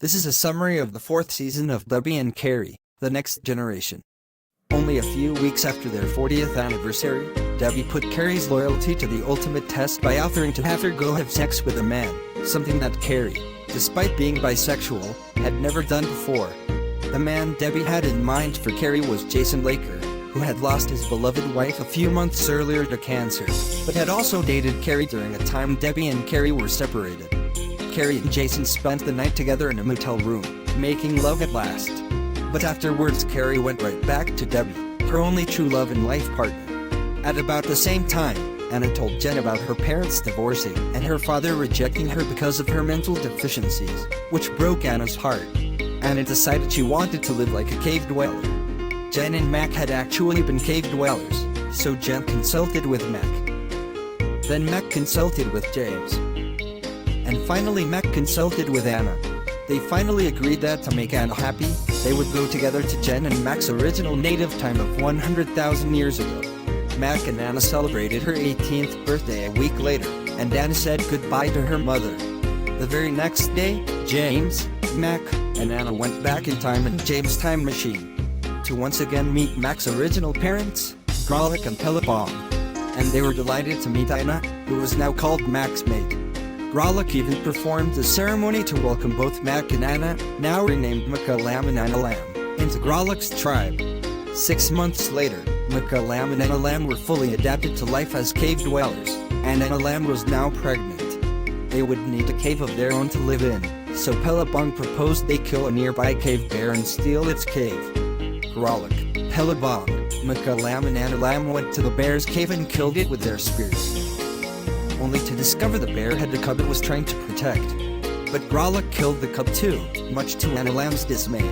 This is a summary of the fourth season of Debbie and Carrie, The Next Generation. Only a few weeks after their 40th anniversary, Debbie put Carrie's loyalty to the ultimate test by offering to have her go have sex with a man, something that Carrie, despite being bisexual, had never done before. The man Debbie had in mind for Carrie was Jason Laker, who had lost his beloved wife a few months earlier to cancer, but had also dated Carrie during a time Debbie and Carrie were separated. Carrie and Jason spent the night together in a motel room, making love at last. But afterwards Carrie went right back to Debbie, her only true love and life partner. At about the same time, Anna told Jen about her parents divorcing and her father rejecting her because of her mental deficiencies, which broke Anna's heart. Anna decided she wanted to live like a cave dweller. Jen and Mac had actually been cave dwellers, so Jen consulted with Mac. Then Mac consulted with James. And finally Mac consulted with Anna. They finally agreed that to make Anna happy, they would go together to Jen and Mac's original native time of 100,000 years ago. Mac and Anna celebrated her 18th birthday a week later, and Anna said goodbye to her mother. The very next day, James, Mac, and Anna went back in time in James' time machine to once again meet Mac's original parents, Grolic and Pelabong. And they were delighted to meet Anna, who was now called Mac's mate. Grolic even performed a ceremony to welcome both Mac and Anna, now renamed Makalam and Analam, into Grolic's tribe. 6 months later, Makalam and Analam were fully adapted to life as cave dwellers, and Analam was now pregnant. They would need a cave of their own to live in, so Pelabong proposed they kill a nearby cave bear and steal its cave. Grolic, Pelabong, Makalam and Analam went to the bear's cave and killed it with their spears, only to discover the bear had a cub it was trying to protect. But Grolic killed the cub too, much to Analam's dismay.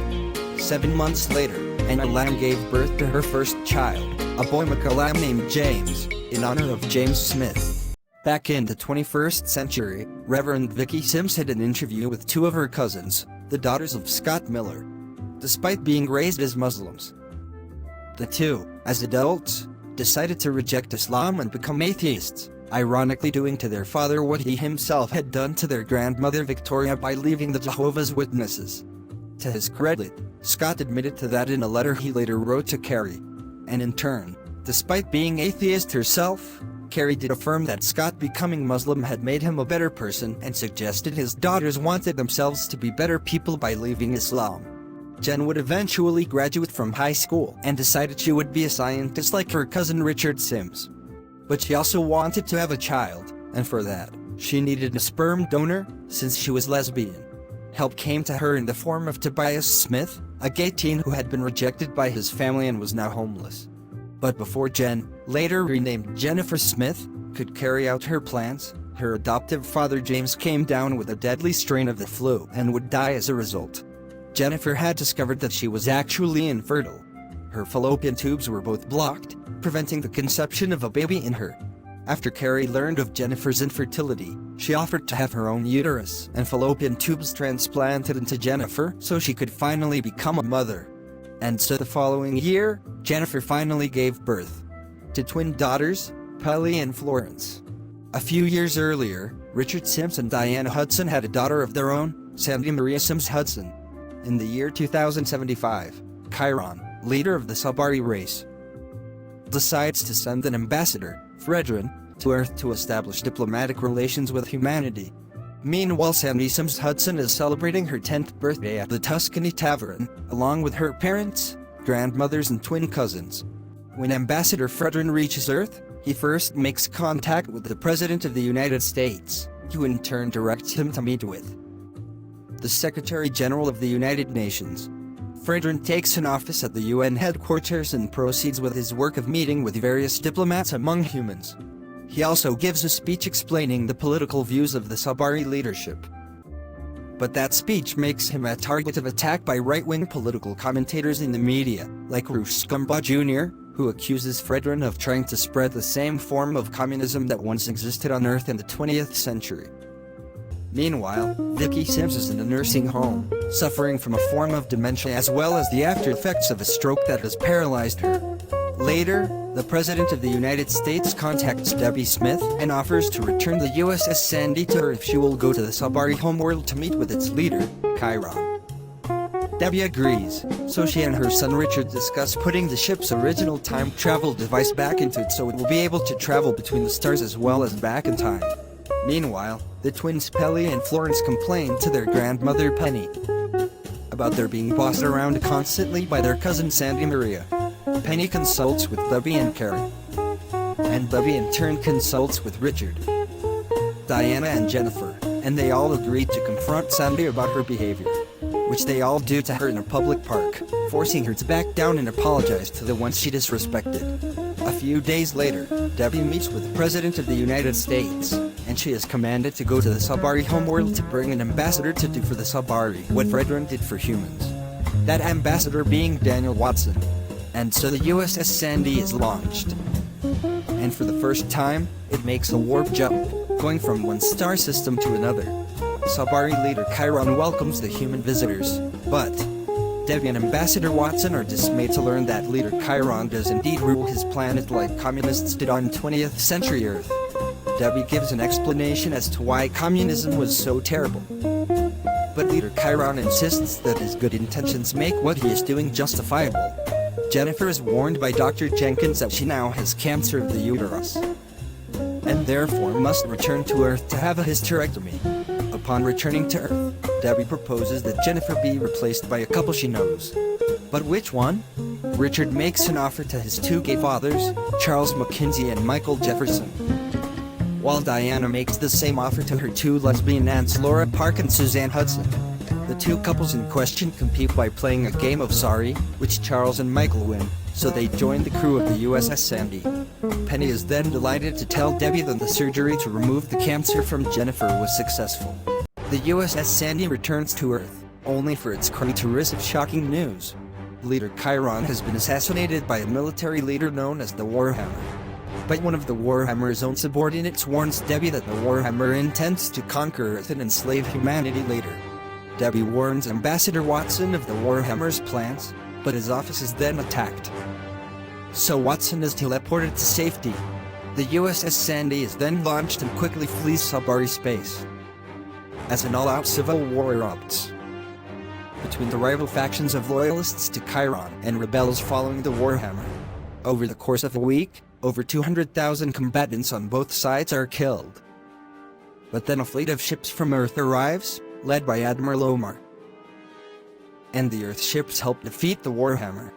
7 months later, Analam gave birth to her first child, a boy Makalam named James, in honor of James Smith. Back in the 21st century, Reverend Vicky Sims had an interview with two of her cousins, the daughters of Scott Miller. Despite being raised as Muslims, the two, as adults, decided to reject Islam and become atheists, ironically doing to their father what he himself had done to their grandmother Victoria by leaving the Jehovah's Witnesses. To his credit, Scott admitted to that in a letter he later wrote to Carrie. And in turn, despite being atheist herself, Carrie did affirm that Scott becoming Muslim had made him a better person and suggested his daughters wanted themselves to be better people by leaving Islam. Jen would eventually graduate from high school and decided she would be a scientist like her cousin Richard Sims. But she also wanted to have a child, and for that, she needed a sperm donor, since she was lesbian. Help came to her in the form of Tobias Smith, a gay teen who had been rejected by his family and was now homeless. But before Jen, later renamed Jennifer Smith, could carry out her plans, her adoptive father James came down with a deadly strain of the flu and would die as a result. Jennifer had discovered that she was actually infertile. Her fallopian tubes were both blocked, preventing the conception of a baby in her. After Carrie learned of Jennifer's infertility, she offered to have her own uterus and fallopian tubes transplanted into Jennifer so she could finally become a mother. And so the following year, Jennifer finally gave birth to twin daughters, Pelly and Florence. A few years earlier, Richard Sims and Diana Hudson had a daughter of their own, Sandy Maria Sims Hudson. In the year 2075, Chiron, leader of the Sabari race, decides to send an ambassador, Fredrin, to Earth to establish diplomatic relations with humanity. Meanwhile, Sandy Sims Hudson is celebrating her 10th birthday at the Tuscany Tavern, along with her parents, grandmothers and twin cousins. When Ambassador Fredrin reaches Earth, he first makes contact with the President of the United States, who in turn directs him to meet with the Secretary General of the United Nations. Fredrin takes an office at the UN headquarters and proceeds with his work of meeting with various diplomats among humans. He also gives a speech explaining the political views of the Sabari leadership. But that speech makes him a target of attack by right-wing political commentators in the media, like Rush Scumbaugh Jr., who accuses Fredrin of trying to spread the same form of communism that once existed on Earth in the 20th century. Meanwhile, Vicky Sims is in a nursing home, suffering from a form of dementia as well as the after effects of a stroke that has paralyzed her. Later, the President of the United States contacts Debbie Smith and offers to return the USS Sandy to her if she will go to the Sabari homeworld to meet with its leader, Chiron. Debbie agrees, so she and her son Richard discuss putting the ship's original time travel device back into it so it will be able to travel between the stars as well as back in time. Meanwhile, the twins Pelly and Florence complain to their grandmother Penny about their being bossed around constantly by their cousin Sandy Maria. Penny consults with Debbie and Carrie, and Debbie in turn consults with Richard, Diana and Jennifer, and they all agree to confront Sandy about her behavior, which they all do to her in a public park, forcing her to back down and apologize to the ones she disrespected. A few days later, Debbie meets with the President of the United States, and she is commanded to go to the Sabari homeworld to bring an ambassador to do for the Sabari what Fredrin did for humans. That ambassador being Daniel Watson. And so the USS Sandy is launched. And for the first time, it makes a warp jump, going from one star system to another. Sabari leader Chiron welcomes the human visitors, but Debbie and Ambassador Watson are dismayed to learn that leader Chiron does indeed rule his planet like communists did on 20th century Earth. Debbie gives an explanation as to why communism was so terrible. But leader Chiron insists that his good intentions make what he is doing justifiable. Jennifer is warned by Dr. Jenkins that she now has cancer of the uterus, and therefore must return to Earth to have a hysterectomy. Upon returning to Earth, Debbie proposes that Jennifer be replaced by a couple she knows. But which one? Richard makes an offer to his two gay fathers, Charles Mackenzie and Michael Jefferson, while Diana makes the same offer to her two lesbian aunts Laura Park and Suzanne Hudson. The two couples in question compete by playing a game of Sorry, which Charles and Michael win, so they join the crew of the USS Sandy. Penny is then delighted to tell Debbie that the surgery to remove the cancer from Jennifer was successful. The USS Sandy returns to Earth, only for its crew to receive shocking news. Leader Chiron has been assassinated by a military leader known as the Warhammer. But one of the Warhammer's own subordinates warns Debbie that the Warhammer intends to conquer Earth and enslave humanity later. Debbie warns Ambassador Watson of the Warhammer's plans, but his office is then attacked. So Watson is teleported to safety. The USS Sandy is then launched and quickly flees Sabari space, as an all-out civil war erupts between the rival factions of loyalists to Chiron and rebels following the Warhammer. Over the course of a week, over 200,000 combatants on both sides are killed. But then a fleet of ships from Earth arrives, led by Admiral Omar, and the Earth ships help defeat the Warhammer.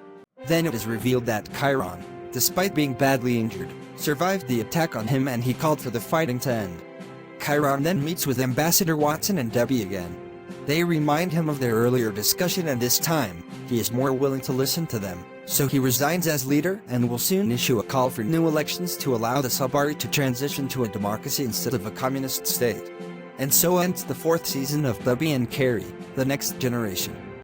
Then it is revealed that Chiron, despite being badly injured, survived the attack on him and he called for the fighting to end. Chiron then meets with Ambassador Watson and Debbie again. They remind him of their earlier discussion, and this time, he is more willing to listen to them, so he resigns as leader and will soon issue a call for new elections to allow the Sabari to transition to a democracy instead of a communist state. And so ends the 4th season of Debbie and Carrie, The Next Generation.